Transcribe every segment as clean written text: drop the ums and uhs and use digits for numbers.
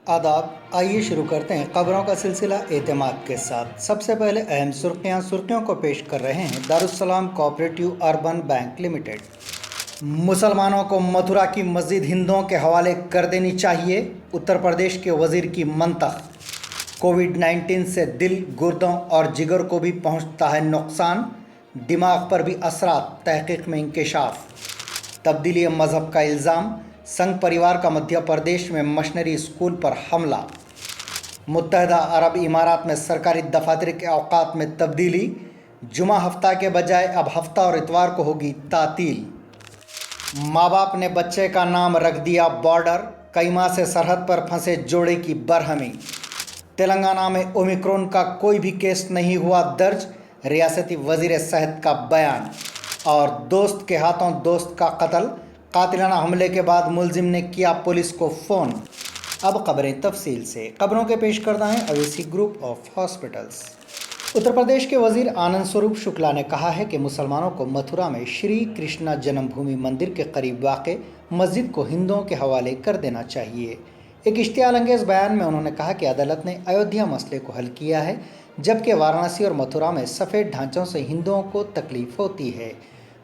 आदाब। आइए शुरू करते हैं खबरों का सिलसिला एतमाद के साथ। सबसे पहले अहम सुर्खियों को पेश कर रहे हैं Darussalam cooperative urban bank limited. मुसलमानों को मथुरा की मस्जिद हिंदुओं के हवाले कर देनी चाहिए, उत्तर प्रदेश के वजीर की मंतख। कोविड-19 से दिल, गुर्दों और जिगर को भी पहुंचता है नुकसान, दिमाग पर भी असरात, तहकीक में इंकशाफ। तब्दीली मजहब का इल्ज़ाम, संघ परिवार का मध्य प्रदेश में मशीनरी स्कूल पर हमला। मुत्तहदा अरब इमारात में सरकारी दफातर के औकात में तब्दीली, जुमा हफ्ता के बजाय अब हफ्ता और इतवार को होगी तातील। माँ बाप ने बच्चे का नाम रख दिया बॉर्डर, कई माह से सरहद पर फंसे जोड़े की बरहमी। तेलंगाना में ओमिक्रॉन का कोई भी केस नहीं हुआ दर्ज, रियासती वजीर सेहत का बयान। और दोस्त के हाथों दोस्त का कत्ल, कातिलाना हमले के बाद मुलजिम ने किया पुलिस को फ़ोन। अब खबरें तफसील से। खबरों के पेश करता है Owaisi group of hospitals. Uttar Pradesh के वजीर आनंद स्वरूप शुक्ला ने कहा है कि मुसलमानों को मथुरा में श्री कृष्णा जन्मभूमि मंदिर के करीब वाक़ मस्जिद को हिंदुओं के हवाले कर देना चाहिए। एक इश्तियाल अंगेज़ बयान में उन्होंने कहा कि अदालत ने अयोध्या मसले को हल किया है, जबकि वाराणसी और मथुरा में सफ़ेद ढांचों से हिंदुओं को तकलीफ होती है।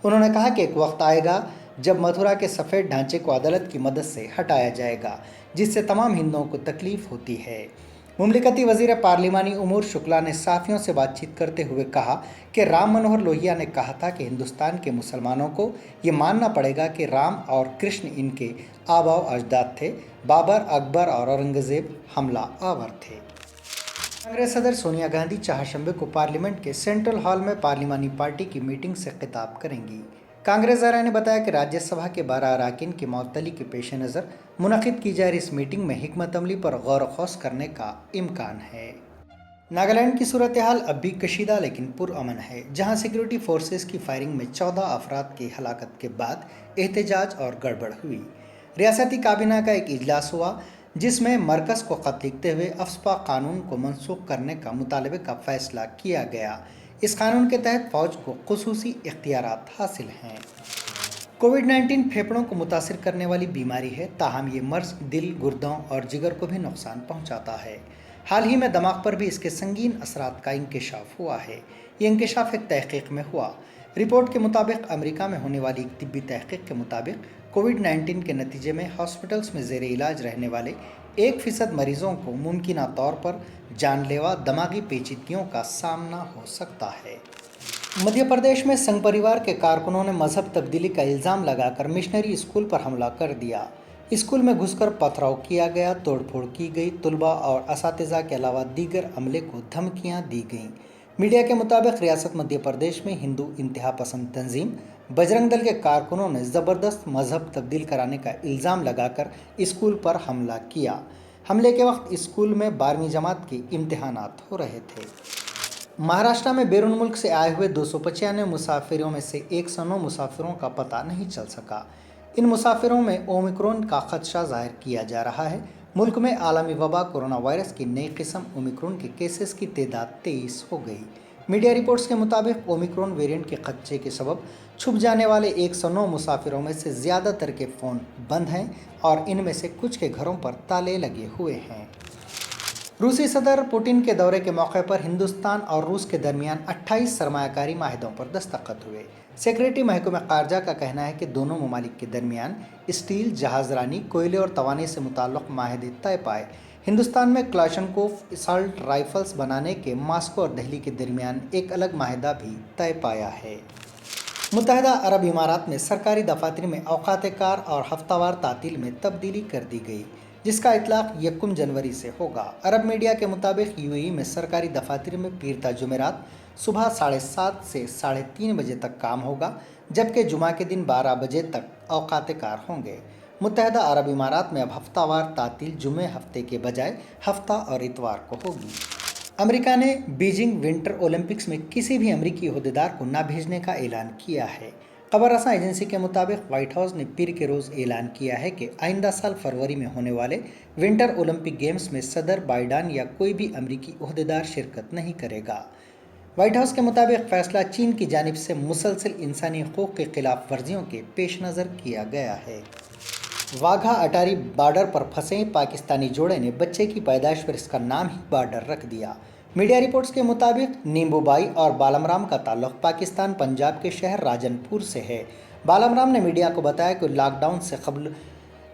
उन्होंने कहा कि एक वक्त आएगा जब मथुरा के सफ़ेद ढांचे को अदालत की मदद से हटाया जाएगा, जिससे तमाम हिंदुओं को तकलीफ होती है। मुमलिकती वज़ीर पार्लिमानी उमूर शुक्ला ने साफ़ियों से बातचीत करते हुए कहा कि राम मनोहर लोहिया ने कहा था कि हिंदुस्तान के मुसलमानों को ये मानना पड़ेगा कि राम और कृष्ण इनके आबाओ अजदाद थे, बाबर, अकबर और औरंगज़ेब हमला आवर थे। कांग्रेस सदर सोनिया गांधी चाहशंबे को पार्लियामेंट के सेंट्रल हॉल में पार्लिमानी पार्टी की मीटिंग से खिताब करेंगी। कांग्रेस ज़राए ने बताया कि राज्यसभा के 12 अरकान की मअतली के पेश नज़र मुनक़िद की जा रही इस मीटिंग में हिकमत अमली पर गौर ख़ौस करने का इम्कान है। नागालैंड की सूरत हाल अब भी कशीदा लेकिन पुरअमन है, जहां सिक्योरिटी फोर्सेस की फायरिंग में 14 अफराद की हलाकत के बाद एहतजाज और गड़बड़ हुई। रियासती काबीना का एक इजलास हुआ, जिसमें मरकज़ को ख़त लिखते हुए अफ्स्पा कानून को मनसूख करने का मुतालबे का फ़ैसला किया गया। इस कानून के तहत फ़ौज को खुसूसी इख्तियारात हासिल हैं। कोविड-19 फेफड़ों को मुतासिर करने वाली बीमारी है, ताहम ये मर्ज़ दिल, गुर्दों और जिगर को भी नुकसान पहुंचाता है। हाल ही में दमाग पर भी इसके संगीन असरात का इंकशाफ हुआ है। ये इंकशाफ एक तहक़ीक़ में हुआ। रिपोर्ट के मुताबिक अमेरिका में होने वाली एक तिब्बी तहक़ीक़ के मुताबिक कोविड-19 के नतीजे में हॉस्पिटल्स में ज़ेरे इलाज रहने वाले 1% मरीज़ों को मुमकिना तौर पर जानलेवा दिमागी पेचीदगियों का सामना हो सकता है। मध्य प्रदेश में संघ परिवार के कारकुनों ने मजहब तब्दीली का इल्ज़ाम लगाकर मिशनरी स्कूल पर हमला कर दिया। स्कूल में घुसकर पथराव किया गया, तोड़फोड़ की गई, तलबा और असातिज़ा के अलावा दीगर अमले को धमकियां दी गईं। मीडिया के मुताबिक रियासत मध्य प्रदेश में हिंदू इंतहा पसंद तंजीम बजरंग दल के कारकुनों ने ज़बरदस्त मजहब तब्दील कराने का इल्ज़ाम लगाकर स्कूल पर हमला किया। हमले के वक्त स्कूल में 12वीं जमात के इम्तिहानात हो रहे थे। महाराष्ट्र में बैरून मुल्क से आए हुए 295 मुसाफिरों में से 109 मुसाफिरों का पता नहीं चल सका। इन मुसाफिरों में ओमिक्रॉन का खदशा जाहिर किया जा रहा है। मुल्क में आलमी वबा कोरोना वायरस की नई किस्म ओमिक्रॉन के केसेस की तादाद 23 हो गई। मीडिया रिपोर्ट्स के मुताबिक ओमिक्रॉन वेरिएंट के खदशे के सबब छुप जाने वाले 109 मुसाफिरों में से ज़्यादातर के फ़ोन बंद हैं और इनमें से कुछ के घरों पर ताले लगे हुए हैं। रूसी सदर पुतिन के दौरे के मौके पर हिंदुस्तान और रूस के दरमियान 28 सरमायाकारी माहिदों पर दस्तखत हुए। सेक्रेटरी महकमा ख़ारजा का कहना है कि दोनों ममालिक के दरमियान स्टील, जहाज़रानी, कोयले और तवानी से मुताल्लिक़ माहिदे तय पाए। हिंदुस्तान में क्लाशनकोफ असॉल्ट राइफल्स बनाने के मॉस्को और दिल्ली के दरमियान एक अलग माहिदा भी तय पाया है। मुत्तहदा अरब इमारात में सरकारी दफातर में औकात कार और हफ्तावार तातील में तब्दीली कर दी गई, जिसका इतलाक़ 1 जनवरी से होगा। अरब मीडिया के मुताबिक यूएई में सरकारी दफातर में पीर ता जुमेरात सुबह 7:30 से 3:30 बजे तक काम होगा, जबकि जुमा के दिन 12 बजे तक औकात कार होंगे। मुत्तहदा अरब इमारात में अब हफ्तावार तातील जुमे हफ्ते के बजाय हफ्ता और इतवार को होगी। अमेरिका ने बीजिंग विंटर ओलंपिक्स में किसी भी अमेरिकी ओहदेदार को न भेजने का ऐलान किया है। खबर रसा एजेंसी के मुताबिक व्हाइट हाउस ने पीर के रोज़ ऐलान किया है कि आइंदा साल फरवरी में होने वाले विंटर ओलंपिक गेम्स में सदर बाइडेन या कोई भी अमेरिकी ओहदेदार शिरकत नहीं करेगा। व्हाइट हाउस के मुताबिक फ़ैसला चीन की जानिब से मुसलसल इंसानी हकूक़ के खिलाफ वर्जियों के पेश नज़र किया गया है। वाघा अटारी बॉर्डर पर फंसे पाकिस्तानी जोड़े ने बच्चे की पैदाइश पर इसका नाम ही बॉर्डर रख दिया। मीडिया रिपोर्ट्स के मुताबिक नींबूबाई और बालमराम का ताल्लुक पाकिस्तान पंजाब के शहर राजनपुर से है। बालमराम ने मीडिया को बताया कि लॉकडाउन से कबल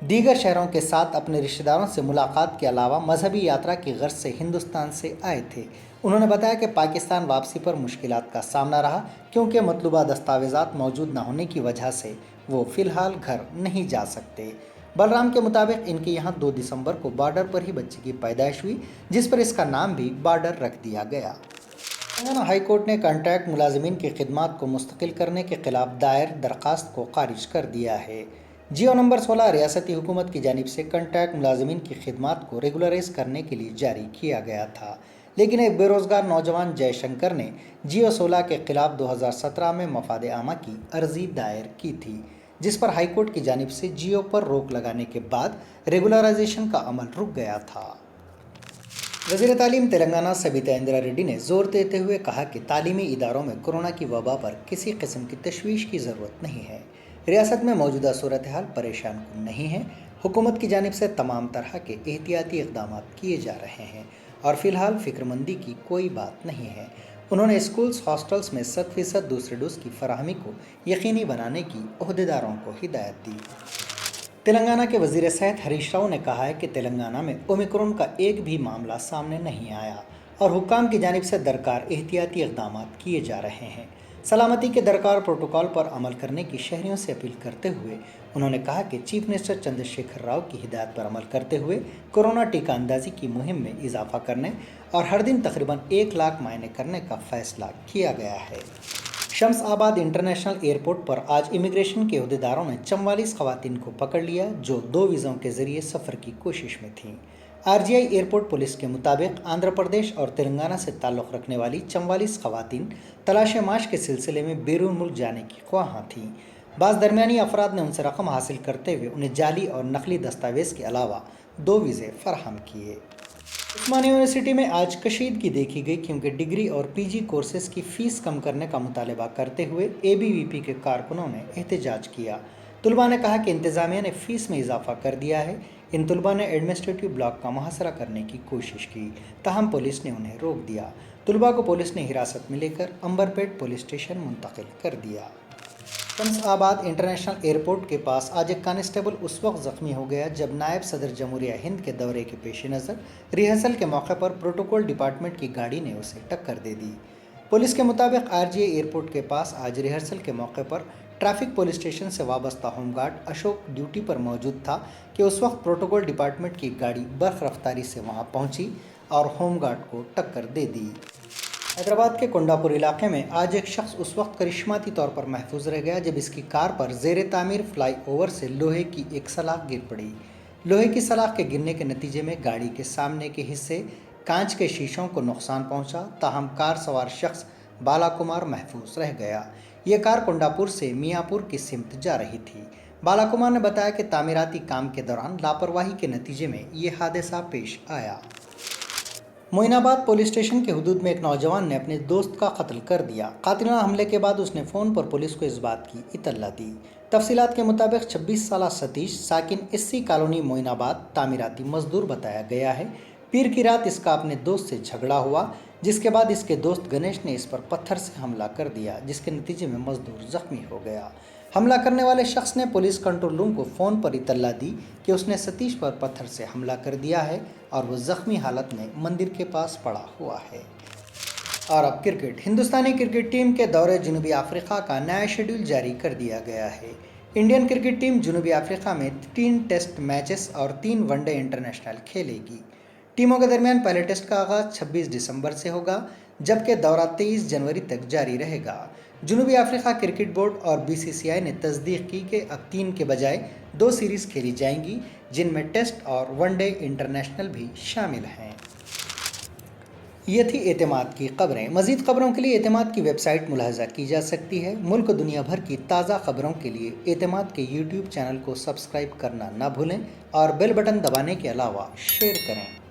दीगर शहरों के साथ अपने रिश्तेदारों से मुलाकात के अलावा मजहबी यात्रा की गर्ज से हिंदुस्तान से आए थे। उन्होंने बताया कि पाकिस्तान वापसी पर मुश्किलात का सामना रहा क्योंकि मतलूबा दस्तावेज़ात मौजूद न होने की वजह से वो फ़िलहाल घर नहीं जा सकते। बलराम के मुताबिक इनके यहाँ 2 दिसंबर को बॉर्डर पर ही बच्चे की पैदाइश हुई, जिस पर इसका नाम भी बॉर्डर रख दिया गया। तेलंगाना हाई कोर्ट ने कॉन्ट्रैक्ट मुलाजिमीन की खिदमात को मुस्तकिल करने के खिलाफ दायर दरख्वास्त को खारिज कर दिया है। जियो नंबर 16 रियासती हुकूमत की जानिब से कॉन्ट्रैक्ट मुलाजिमीन की खिदमात को रेगुलराइज करने के लिए जारी किया गया था, लेकिन एक बेरोज़गार नौजवान जयशंकर ने जियो 16 के खिलाफ 2017 में मफाद आमा की अर्जी दायर की थी, जिस पर हाई कोर्ट की जानिब से जियो पर रोक लगाने के बाद रेगुलराइजेशन का अमल रुक गया था। वज़ीर तालीम तेलंगाना सबिता इंदिरा रेड्डी ने जोर देते हुए कहा कि तालीमी इदारों में कोरोना की वबा पर किसी किस्म की तशवीश की ज़रूरत नहीं है। रियासत में मौजूदा सूरत हाल परेशान कुन नहीं है। हुकूमत की जानिब से तमाम तरह के एहतियाती इक़दाम किए जा रहे हैं और फ़िलहाल फ़िक्रमंदी की कोई बात नहीं है। उन्होंने स्कूल्स हॉस्टल्स में 100% दूसरे डोज की फराहमी को यकीनी बनाने की ओहदेदारों को हिदायत दी। तेलंगाना के वज़ीर सेहत हरीश राव ने कहा है कि तेलंगाना में ओमिक्रॉन का एक भी मामला सामने नहीं आया और हुक्काम की जानिब से दरकार एहतियाती इक़दाम किए जा रहे हैं। सलामती के दरकार प्रोटोकॉल पर अमल करने की शहरियों से अपील करते हुए उन्होंने कहा कि चीफ मिनिस्टर चंद्रशेखर राव की हिदायत पर अमल करते हुए कोरोना टीका अंदाजी की मुहिम में इजाफा करने और हर दिन तकरीबन 1 लाख मायने करने का फैसला किया गया है। शम्स आबाद इंटरनेशनल एयरपोर्ट पर आज इमिग्रेशन के अहदेदारों ने 44 खवातीन को पकड़ लिया जो 2 वीज़ों के ज़रिए सफ़र की कोशिश में थीं। आरजीआई एयरपोर्ट पुलिस के मुताबिक आंध्र प्रदेश और तेलंगाना से ताल्लुक़ रखने वाली 44 खवातीन तलाश माश के सिलसिले में बैरून मुल्क जाने की ख्वाहां थीं। बाज़ दरमियानी अफराद ने उनसे रकम हासिल करते हुए उन्हें जाली और नकली दस्तावेज़ के अलावा 2 वीज़े फराहम किए। उस्मानिया यूनिवर्सिटी में आज कशीदगी देखी गई क्योंकि डिग्री और पीजी कोर्सेज़ की फ़ीस कम करने का मुतालबा करते हुए एबीवीपी के कारकुनों ने एहतजाज किया। तलबा ने कहा कि इंतज़ामिया ने फ़ीस में इजाफा कर दिया है। इन तलबा ने एडमिनिस्ट्रेटिव ब्लॉक का मुहासरा करने की कोशिश की, ताहम पुलिस ने उन्हें रोक दिया। तलबा को पुलिस ने हिरासत में लेकर अंबरपेट पुलिस स्टेशन मुंतकिल कर दिया। शम्स आबाद इंटरनेशनल एयरपोर्ट के पास आज एक कांस्टेबल उस वक्त ज़ख्मी हो गया जब नायब सदर जमहूरिया हिंद के दौरे के पेश नज़र रिहर्सल के मौके पर प्रोटोकॉल डिपार्टमेंट की गाड़ी ने उसे टक्कर दे दी। पुलिस के मुताबिक आरजीआई एयरपोर्ट के पास आज रिहर्सल के मौके पर ट्रैफिक पुलिस स्टेशन से वाबस्ता होमगार्ड अशोक ड्यूटी पर मौजूद था कि उस वक्त प्रोटोकॉल डिपार्टमेंट की गाड़ी बर्फ रफ्तारी से वहां पहुंची और होमगार्ड को टक्कर दे दी। हैदराबाद के कोंडापुर इलाके में आज एक शख्स उस वक्त करिश्माती तौर पर महफूज रह गया जब इसकी कार पर ज़ेर तामीर फ्लाई ओवर से लोहे की एक सलाख गिर पड़ी। लोहे की सलाख के गिरने के नतीजे में गाड़ी के सामने के हिस्से कांच के शीशों को नुकसान पहुंचा, ताहम कार सवार शख्स बाला कुमार महफूज रह गया। ये कार कोंडापुर से मियाँपुर की सिमत जा रही थी। बाला कुमार ने बताया कि तामीराती काम के दौरान लापरवाही के नतीजे में ये हादसा पेश आया। मोइनाबाद पुलिस स्टेशन के हुदूद में एक नौजवान ने अपने दोस्त का कत्ल कर दिया। कातिलाना हमले के बाद उसने फ़ोन पर पुलिस को इस बात की इत्तला दी। तफसीलात के मुताबिक 26 साला सतीश साकिन एससी कॉलोनी मोइनाबाद तामीराती मजदूर बताया गया है। पीर की रात इसका अपने दोस्त से झगड़ा हुआ, जिसके बाद इसके दोस्त गणेश ने इस पर पत्थर से हमला कर दिया, जिसके नतीजे में मजदूर जख्मी हो गया। हमला करने वाले शख्स ने पुलिस कंट्रोल रूम को फ़ोन पर इत्तला दी कि उसने सतीश पर पत्थर से हमला कर दिया है और वो ज़ख्मी हालत में मंदिर के पास पड़ा हुआ है। और अब क्रिकेट। हिंदुस्तानी क्रिकेट टीम के दौरे जनूबी अफ्रीका का नया शेड्यूल जारी कर दिया गया है। इंडियन क्रिकेट टीम जनूबी अफ्रीका में 3 टेस्ट मैचेस और 3 वनडे इंटरनेशनल खेलेगी। टीमों के दरमियान पहले टेस्ट का आगाज़ 26 दिसंबर से होगा, जबकि दौरा 23 जनवरी तक जारी रहेगा। जनूबी अफ्रीका क्रिकेट बोर्ड और बीसीसीआई ने तस्दीक की कि अब 3 के बजाय 2 सीरीज़ खेली जाएंगी, जिनमें टेस्ट और वनडे इंटरनेशनल भी शामिल हैं। ये थी एतमाद की खबरें। मज़ीद खबरों के लिए एतमाद की वेबसाइट मुलाहजा की जा सकती है। मुल्क दुनिया भर की ताज़ा खबरों के लिए एतमाद के यूट्यूब चैनल को सब्सक्राइब करना ना भूलें और बेल बटन दबाने के अलावा शेयर करें।